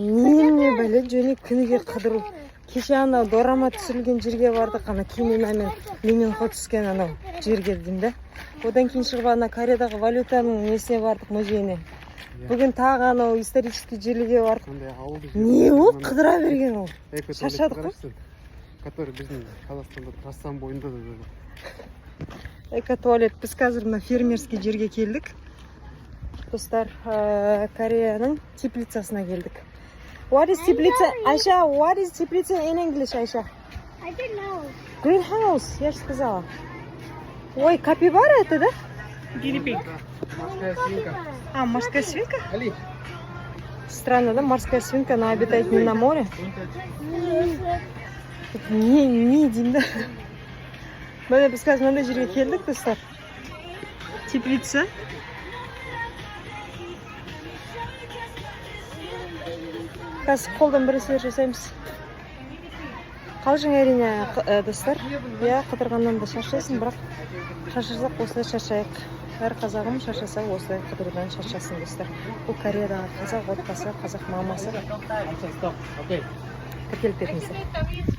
Эмне беле жөнү күнүгө кыдыруу. Кеше ана дорама түсүрүлгөн жерге бардык, ана Кимина мен Ленинго түскен ана жерге дедим да. Одан кийин чыгып ана Кореядагы валютанын несине бардык, музейине. Бүгүн тагы ана исторический жерлерге бардык. Не ол кыдыра берген ол? Шаршадык го. Который биздин Казакстанда Трассан боюнда да. Эко туалет. Биз азыр мына фермерский жерге келдик. Достар, Кореянын теплицасына келдик. What is теплица? Айша, what is теплица in English, Айша? I don't know. Greenhouse, я же сказала. Ой, капибара это, да? Гинипиг. Морская свинка. А, морская свинка? Али. Странно, да? Морская свинка, она обитает не на море. Не дейм, да? Мына биз азыр мындай жерге келдик, достар. Теплица. Қазір қолдан бір нәрселер жасаймыз. Қалжың әрине, достар. Я қыдырғаннан да шаршайсың, бірақ шаршасақ осылай шаршайық. Әр қазағым шаршаса осылай қыдырудан шаршасын, достар. Бұл Кореядағы қазақ отбасы, қазақ мамасы. Тіркеліп кетіңіздер.